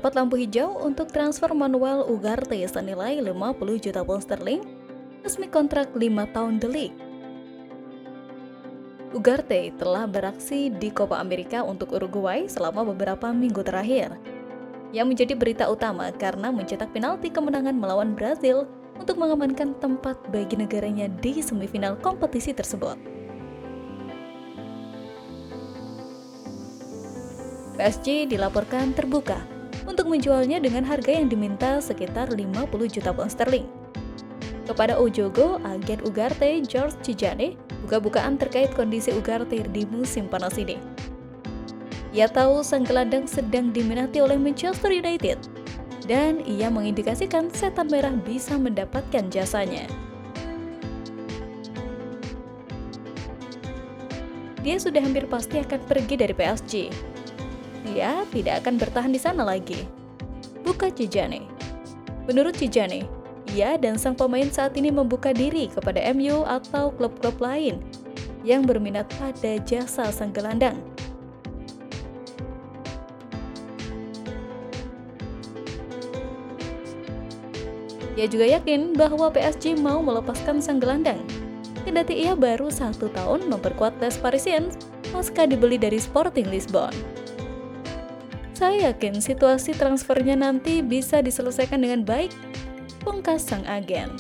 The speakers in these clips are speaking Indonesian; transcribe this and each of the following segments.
mendapat lampu hijau untuk transfer Manuel Ugarte senilai 50 juta pound sterling, resmi kontrak 5 tahun The League. Ugarte telah beraksi di Copa America untuk Uruguay selama beberapa minggu terakhir, yang menjadi berita utama karena mencetak penalti kemenangan melawan Brazil untuk mengamankan tempat bagi negaranya di semifinal kompetisi tersebut. PSG dilaporkan terbuka untuk menjualnya dengan harga yang diminta sekitar 50 juta pound sterling. Kepada Ojogo, agen Ugarte George Cijane buka-bukaan terkait kondisi Ugarte di musim panas ini. Ia tahu sang gelandang sedang diminati oleh Manchester United, dan ia mengindikasikan Setan Merah bisa mendapatkan jasanya. Dia sudah hampir pasti akan pergi dari PSG. Dia tidak akan bertahan di sana lagi, buka Cijane. Menurut Cijane, ia dan sang pemain saat ini membuka diri kepada MU atau klub-klub lain yang berminat pada jasa sang gelandang. Ia juga yakin bahwa PSG mau melepaskan sang gelandang, kendati ia baru 1 tahun memperkuat Les Parisiens pasca dibeli dari Sporting Lisbon. Saya yakin situasi transfernya nanti bisa diselesaikan dengan baik, pungkas sang agen.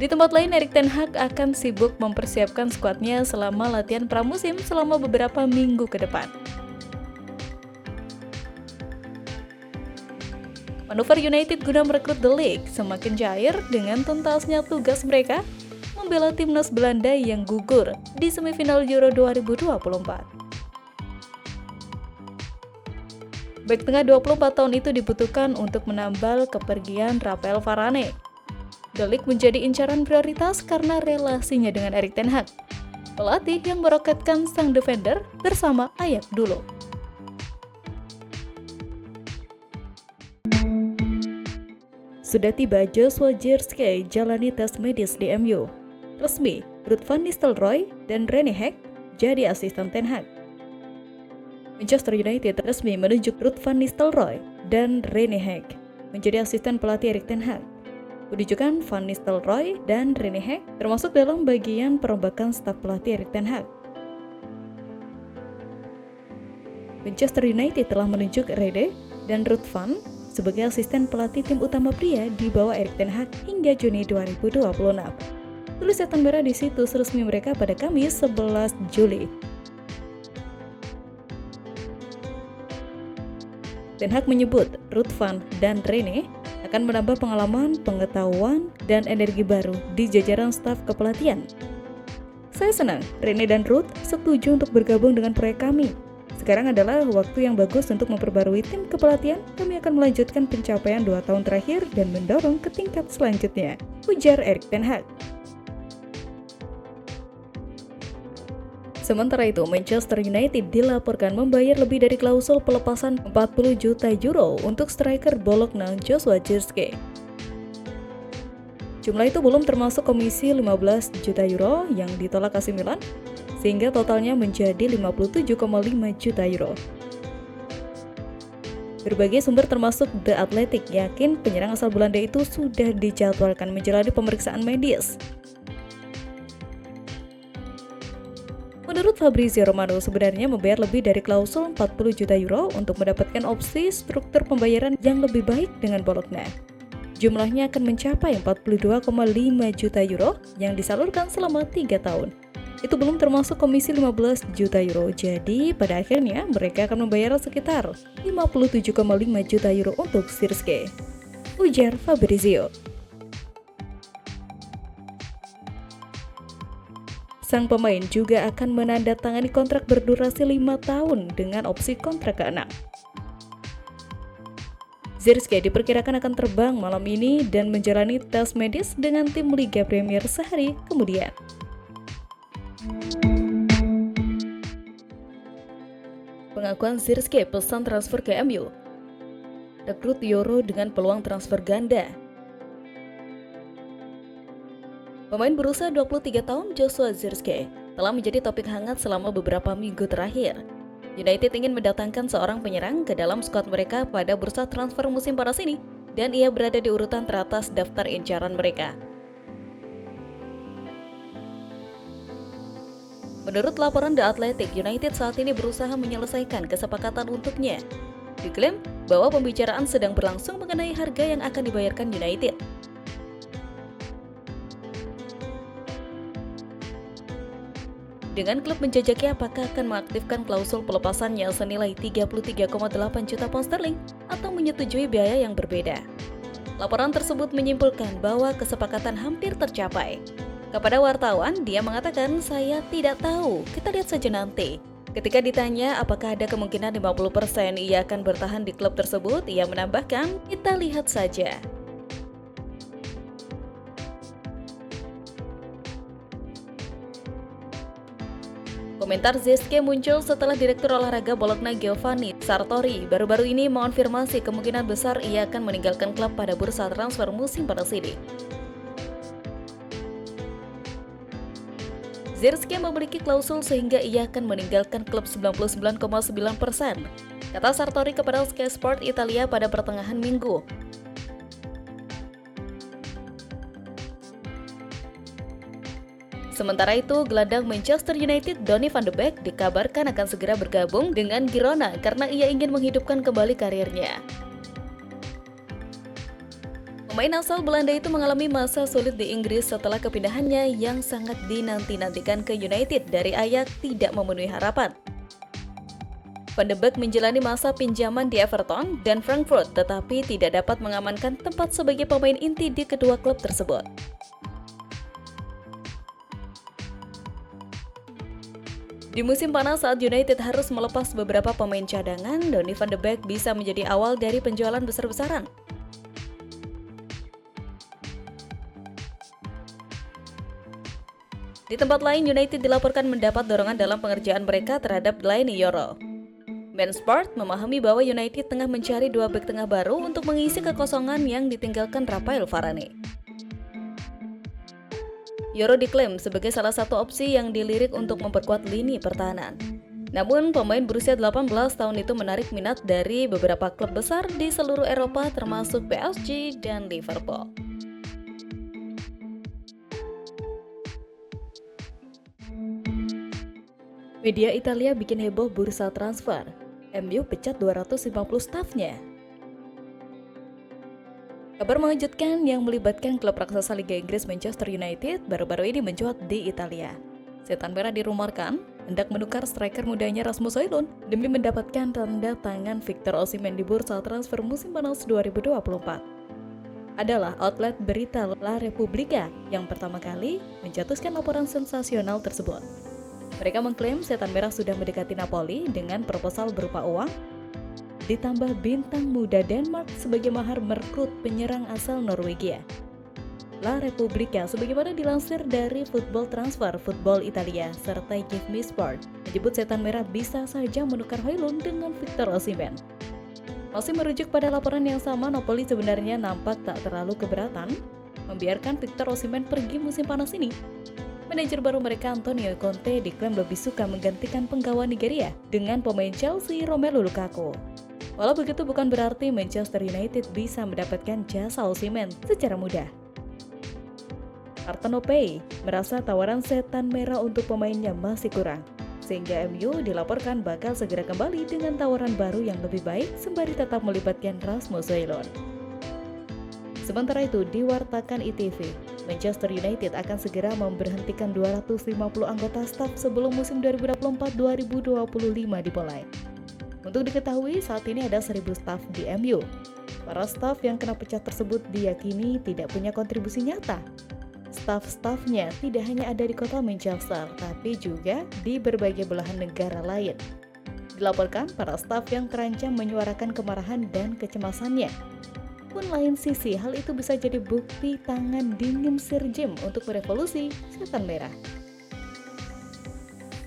Di tempat lain, Erik ten Hag akan sibuk mempersiapkan skuadnya selama latihan pramusim selama beberapa minggu ke depan. Manuver United guna merekrut The League semakin cair dengan tuntasnya tugas mereka membela timnas Belanda yang gugur di semifinal Euro 2024. Bek tengah 24 tahun itu dibutuhkan untuk menambal kepergian Raphael Varane. The League menjadi incaran prioritas karena relasinya dengan Erik ten Hag, pelatih yang meroketkan sang defender bersama Ajax dulu. Sudah tiba Joshua Zirkzee jalani tes medis di MU. Resmi, Ruud van Nistelrooy dan Rene Hag jadi asisten ten Hag. Manchester United resmi menunjuk Ruud van Nistelrooy dan Rene Hag menjadi asisten pelatih Erik ten Hag. Penunjukan Van Nistelrooy dan Rene Hag termasuk dalam bagian perombakan staf pelatih Erik ten Hag. Manchester United telah menunjuk Rene dan Ruud van sebagai asisten pelatih tim utama pria di bawah Erik ten Hag hingga Juni 2026. Tulis Setan Merah di situs resmi mereka pada Kamis 11 Juli. Ten Hag menyebut Ruud van dan Rene akan menambah pengalaman, pengetahuan, dan energi baru di jajaran staf kepelatihan. Saya senang Rene dan Ruud setuju untuk bergabung dengan proyek kami. Sekarang adalah waktu yang bagus untuk memperbarui tim kepelatihan. Kami akan melanjutkan pencapaian 2 tahun terakhir dan mendorong ke tingkat selanjutnya, ujar Erik ten Hag. Sementara itu, Manchester United dilaporkan membayar lebih dari klausul pelepasan 40 juta euro untuk striker Bologna Joshua Zirkzee. Jumlah itu belum termasuk komisi 15 juta euro yang ditolak AC Milan, sehingga totalnya menjadi 57,5 juta euro. Berbagai sumber termasuk The Athletic yakin penyerang asal Belanda itu sudah dijadwalkan menjalani pemeriksaan medis. Menurut Fabrizio Romano, sebenarnya membayar lebih dari klausul 40 juta euro untuk mendapatkan opsi struktur pembayaran yang lebih baik dengan Bologna. Jumlahnya akan mencapai 42,5 juta euro yang disalurkan selama 3 tahun. Itu belum termasuk komisi 15 juta euro, jadi pada akhirnya mereka akan membayar sekitar 57,5 juta euro untuk Zirkzee, ujar Fabrizio. Sang pemain juga akan menandatangani kontrak berdurasi 5 tahun dengan opsi kontrak ke-6. Zirkzee diperkirakan akan terbang malam ini dan menjalani tes medis dengan tim Liga Premier sehari kemudian. Pengakuan Zirkzee pesan transfer ke MU. Rekrut Euro dengan peluang transfer ganda. Pemain berusia 23 tahun Joshua Zirkzee telah menjadi topik hangat selama beberapa minggu terakhir. United ingin mendatangkan seorang penyerang ke dalam skuad mereka pada bursa transfer musim panas ini, dan ia berada di urutan teratas daftar incaran mereka. Menurut laporan The Athletic, United saat ini berusaha menyelesaikan kesepakatan untuknya. Diklaim bahwa pembicaraan sedang berlangsung mengenai harga yang akan dibayarkan United. Dengan klub menjajaki apakah akan mengaktifkan klausul pelepasannya senilai 33,8 juta pound sterling atau menyetujui biaya yang berbeda. Laporan tersebut menyimpulkan bahwa kesepakatan hampir tercapai. Kepada wartawan, dia mengatakan, "Saya tidak tahu, kita lihat saja nanti." Ketika ditanya apakah ada kemungkinan 50% ia akan bertahan di klub tersebut, ia menambahkan, "Kita lihat saja." Komentar Zirkzee muncul setelah Direktur Olahraga Bologna Giovanni Sartori baru-baru ini mengonfirmasi kemungkinan besar ia akan meninggalkan klub pada bursa transfer musim panas ini. Zirkzee memiliki klausul sehingga ia akan meninggalkan klub 99,9%, kata Sartori kepada Sky Sport Italia pada pertengahan minggu. Sementara itu, gelandang Manchester United Donny van de Beek dikabarkan akan segera bergabung dengan Girona karena ia ingin menghidupkan kembali karirnya. Pemain asal Belanda itu mengalami masa sulit di Inggris setelah kepindahannya yang sangat dinanti-nantikan ke United dari Ajax tidak memenuhi harapan. Van de Beek menjalani masa pinjaman di Everton dan Frankfurt tetapi tidak dapat mengamankan tempat sebagai pemain inti di kedua klub tersebut. Di musim panas saat United harus melepas beberapa pemain cadangan, Donny van de Beek bisa menjadi awal dari penjualan besar-besaran. Di tempat lain, United dilaporkan mendapat dorongan dalam pengerjaan mereka terhadap Leny Yoro. Sport memahami bahwa United tengah mencari dua bek tengah baru untuk mengisi kekosongan yang ditinggalkan Rafael Varane. Yoro diklaim sebagai salah satu opsi yang dilirik untuk memperkuat lini pertahanan. Namun, pemain berusia 18 tahun itu menarik minat dari beberapa klub besar di seluruh Eropa termasuk PSG dan Liverpool. Media Italia bikin heboh bursa transfer. MU pecat 250 stafnya. Kabar mengejutkan yang melibatkan klub raksasa Liga Inggris Manchester United baru-baru ini mencuat di Italia. Setan Merah dirumorkan hendak menukar striker mudanya Rasmus Højlund demi mendapatkan tanda tangan Victor Osimhen di bursa transfer musim panas 2024. Adalah outlet berita La Repubblica yang pertama kali mencetuskan laporan sensasional tersebut. Mereka mengklaim Setan Merah sudah mendekati Napoli dengan proposal berupa uang, ditambah bintang muda Denmark sebagai mahar merekrut penyerang asal Norwegia. La Repubblica sebagaimana dilansir dari Football Transfer Football Italia serta Give Me Sport menyebut Setan Merah bisa saja menukar Højlund dengan Victor Osimhen. Masih merujuk pada laporan yang sama, Napoli sebenarnya nampak tak terlalu keberatan membiarkan Victor Osimhen pergi musim panas ini. Manajer baru mereka Antonio Conte diklaim lebih suka menggantikan penggawa Nigeria dengan pemain Chelsea Romelu Lukaku. Walau begitu bukan berarti Manchester United bisa mendapatkan jasa Osimhen secara mudah. Partenopei merasa tawaran Setan Merah untuk pemainnya masih kurang, sehingga MU dilaporkan bakal segera kembali dengan tawaran baru yang lebih baik sembari tetap melibatkan Rasmus Højlund. Sementara itu, diwartakan ITV, Manchester United akan segera memberhentikan 250 anggota staf sebelum musim 2024-2025 dimulai. Untuk diketahui, saat ini ada 1.000 staf di MU. Para staf yang kena pecat tersebut diyakini tidak punya kontribusi nyata. Staf-stafnya tidak hanya ada di kota Manchester, tapi juga di berbagai belahan negara lain. Dilaporkan, para staf yang terancam menyuarakan kemarahan dan kecemasannya. Pun lain sisi, hal itu bisa jadi bukti tangan dingin Sir Jim untuk merevolusi Setan Merah.